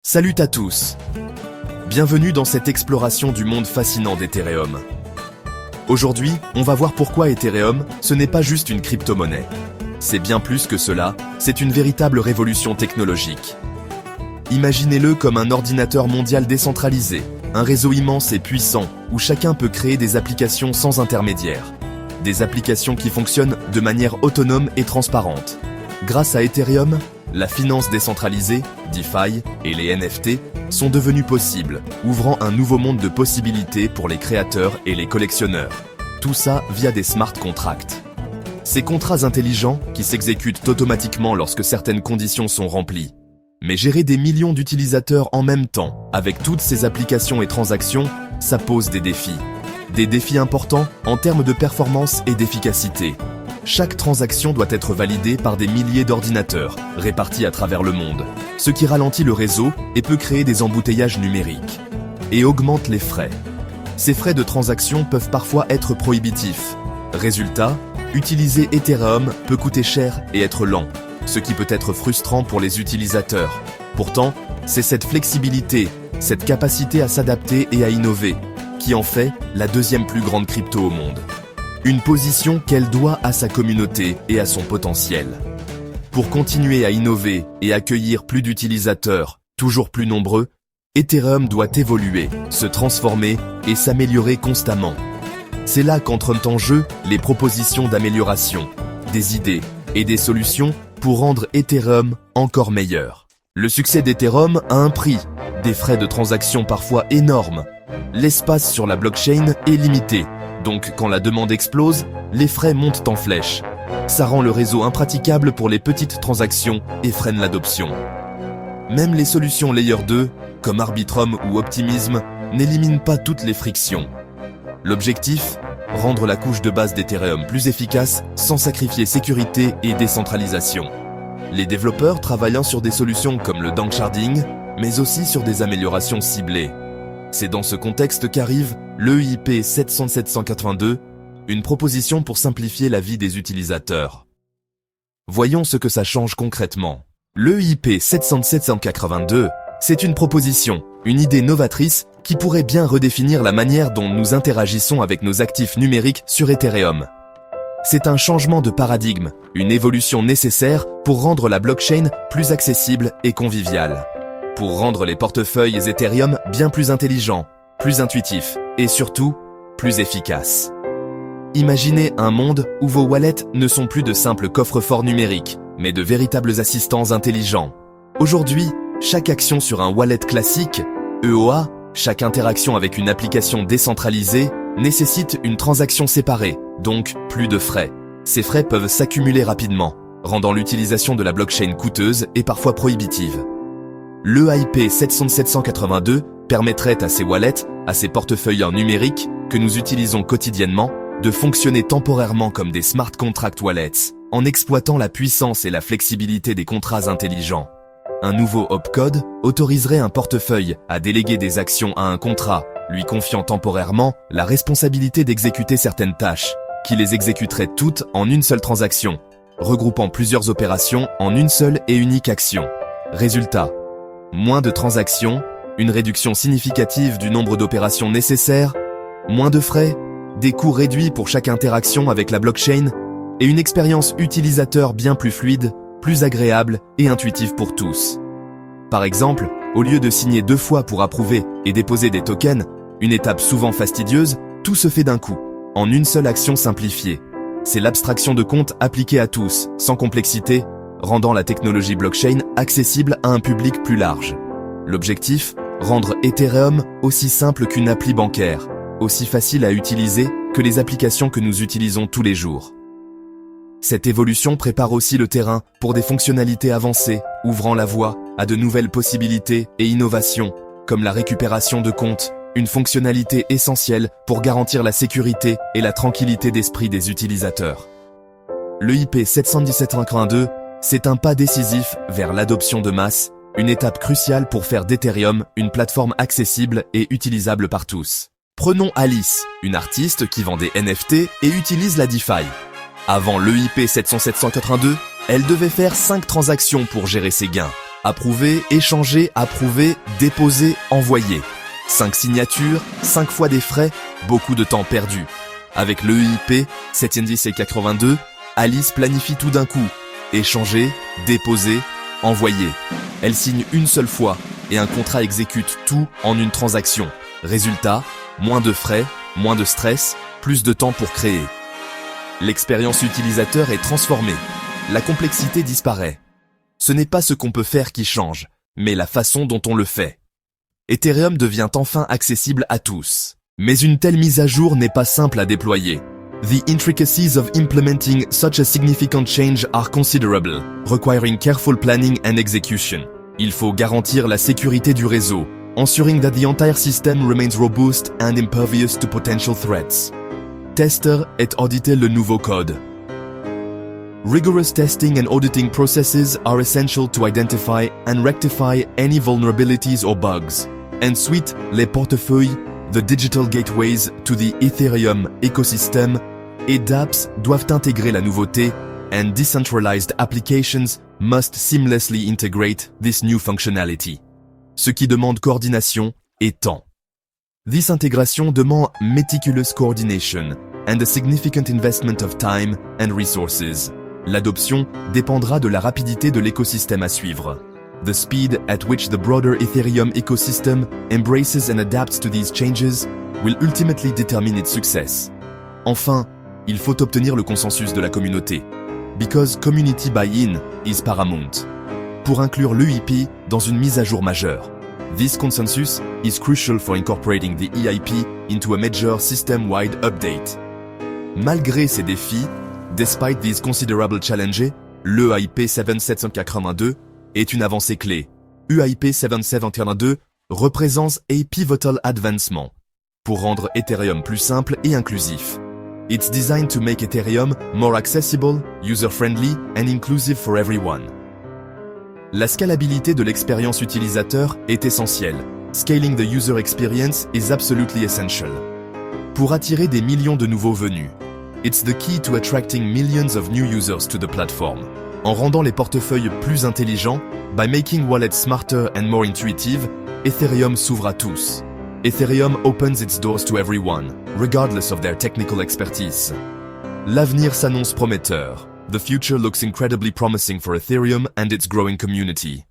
Salut à tous. Bienvenue dans cette exploration du monde fascinant d'Ethereum. Aujourd'hui, on va voir pourquoi Ethereum, ce n'est pas juste une crypto-monnaie. C'est bien plus que cela, c'est une véritable révolution technologique. Imaginez-le comme un ordinateur mondial décentralisé, un réseau immense et puissant où chacun peut créer des applications sans intermédiaire. Des applications qui fonctionnent de manière autonome et transparente. Grâce à Ethereum, la finance décentralisée, DeFi et les NFT sont devenus possibles, ouvrant un nouveau monde de possibilités pour les créateurs et les collectionneurs. Tout ça via des smart contracts. Ces contrats intelligents qui s'exécutent automatiquement lorsque certaines conditions sont remplies. Mais gérer des millions d'utilisateurs en même temps, avec toutes ces applications et transactions, ça pose des défis. Des défis importants en termes de performance et d'efficacité. Chaque transaction doit être validée par des milliers d'ordinateurs, répartis à travers le monde, ce qui ralentit le réseau et peut créer des embouteillages numériques. Et augmente les frais. Ces frais de transaction peuvent parfois être prohibitifs. Résultat, utiliser Ethereum peut coûter cher et être lent, ce qui peut être frustrant pour les utilisateurs. Pourtant, c'est cette flexibilité, cette capacité à s'adapter et à innover, qui en fait la deuxième plus grande crypto au monde. Une position qu'elle doit à sa communauté et à son potentiel. Pour continuer à innover et accueillir plus d'utilisateurs, toujours plus nombreux, Ethereum doit évoluer, se transformer et s'améliorer constamment. C'est là qu'entrent en jeu les propositions d'amélioration, des idées et des solutions pour rendre Ethereum encore meilleur. Le succès d'Ethereum a un prix, des frais de transaction parfois énormes. L'espace sur la blockchain est limité. Donc, quand la demande explose, les frais montent en flèche. Ça rend le réseau impraticable pour les petites transactions et freine l'adoption. Même les solutions Layer 2, comme Arbitrum ou Optimism, n'éliminent pas toutes les frictions. L'objectif ? Rendre la couche de base d'Ethereum plus efficace sans sacrifier sécurité et décentralisation. Les développeurs travaillant sur des solutions comme le danksharding, mais aussi sur des améliorations ciblées. C'est dans ce contexte qu'arrive l'EIP 70782, une proposition pour simplifier la vie des utilisateurs. Voyons ce que ça change concrètement. L'EIP 70782, c'est une proposition, une idée novatrice qui pourrait bien redéfinir la manière dont nous interagissons avec nos actifs numériques sur Ethereum. C'est un changement de paradigme, une évolution nécessaire pour rendre la blockchain plus accessible et conviviale. Pour rendre les portefeuilles Ethereum bien plus intelligents, plus intuitifs et surtout, plus efficaces. Imaginez un monde où vos wallets ne sont plus de simples coffres-forts numériques, mais de véritables assistants intelligents. Aujourd'hui, chaque action sur un wallet classique, EOA, chaque interaction avec une application décentralisée, nécessite une transaction séparée, donc plus de frais. Ces frais peuvent s'accumuler rapidement, rendant l'utilisation de la blockchain coûteuse et parfois prohibitive. L'EIP 70782 permettrait à ces wallets, à ces portefeuilles numériques que nous utilisons quotidiennement, de fonctionner temporairement comme des smart contract wallets, en exploitant la puissance et la flexibilité des contrats intelligents. Un nouveau opcode autoriserait un portefeuille à déléguer des actions à un contrat, lui confiant temporairement la responsabilité d'exécuter certaines tâches, qui les exécuterait toutes en une seule transaction, regroupant plusieurs opérations en une seule et unique action. Résultat, moins de transactions, une réduction significative du nombre d'opérations nécessaires, moins de frais, des coûts réduits pour chaque interaction avec la blockchain et une expérience utilisateur bien plus fluide, plus agréable et intuitive pour tous. Par exemple, au lieu de signer 2 fois pour approuver et déposer des tokens, une étape souvent fastidieuse, tout se fait d'un coup, en une seule action simplifiée. C'est l'abstraction de compte appliquée à tous, sans complexité, rendant la technologie blockchain accessible à un public plus large. L'objectif ? Rendre Ethereum aussi simple qu'une appli bancaire, aussi facile à utiliser que les applications que nous utilisons tous les jours. Cette évolution prépare aussi le terrain pour des fonctionnalités avancées, ouvrant la voie à de nouvelles possibilités et innovations, comme la récupération de comptes, une fonctionnalité essentielle pour garantir la sécurité et la tranquillité d'esprit des utilisateurs. L'EIP 71782, c'est un pas décisif vers l'adoption de masse, une étape cruciale pour faire d'Ethereum une plateforme accessible et utilisable par tous. Prenons Alice, une artiste qui vend des NFT et utilise la DeFi. Avant l'EIP 70782, elle devait faire 5 transactions pour gérer ses gains. Approuver, échanger, approuver, déposer, envoyer. 5 signatures, 5 fois des frais, beaucoup de temps perdu. Avec l'EIP 710 Alice planifie tout d'un coup. Échanger, déposer, envoyer. Elle signe une seule fois et un contrat exécute tout en une transaction. Résultat, moins de frais, moins de stress, plus de temps pour créer. L'expérience utilisateur est transformée. La complexité disparaît. Ce n'est pas ce qu'on peut faire qui change, mais la façon dont on le fait. Ethereum devient enfin accessible à tous. Mais une telle mise à jour n'est pas simple à déployer. The intricacies of implementing such a significant change are considerable, requiring careful planning and execution. Il faut garantir la sécurité du réseau, ensuring that the entire system remains robust and impervious to potential threats. Tester et auditer le nouveau code. Rigorous testing and auditing processes are essential to identify and rectify any vulnerabilities or bugs. Ensuite, les portefeuilles, the digital gateways to the Ethereum ecosystem et dApps doivent intégrer la nouveauté, and decentralized applications must seamlessly integrate this new functionality. Ce qui demande coordination et temps. This integration demande meticulous coordination and a significant investment of time and resources. L'adoption dépendra de la rapidité de l'écosystème à suivre. The speed at which the broader Ethereum ecosystem embraces and adapts to these changes will ultimately determine its success. Enfin, il faut obtenir le consensus de la communauté. Because community buy-in is paramount. Pour inclure l'EIP dans une mise à jour majeure. This consensus is crucial for incorporating the EIP into a major system-wide update. Malgré ces défis, despite these considerable challenges, l'EIP 7782 est une avancée clé. EIP 7782 représente a pivotal advancement pour rendre Ethereum plus simple et inclusif. It's designed to make Ethereum more accessible, user-friendly and inclusive for everyone. La scalabilité de l'expérience utilisateur est essentielle. Scaling the user experience is absolutely essential. Pour attirer des millions de nouveaux venus. It's the key to attracting millions of new users to the platform. En rendant les portefeuilles plus intelligents, by making wallets smarter and more intuitive, Ethereum s'ouvre à tous. Ethereum opens its doors to everyone, regardless of their technical expertise. L'avenir s'annonce prometteur. The future looks incredibly promising for Ethereum and its growing community.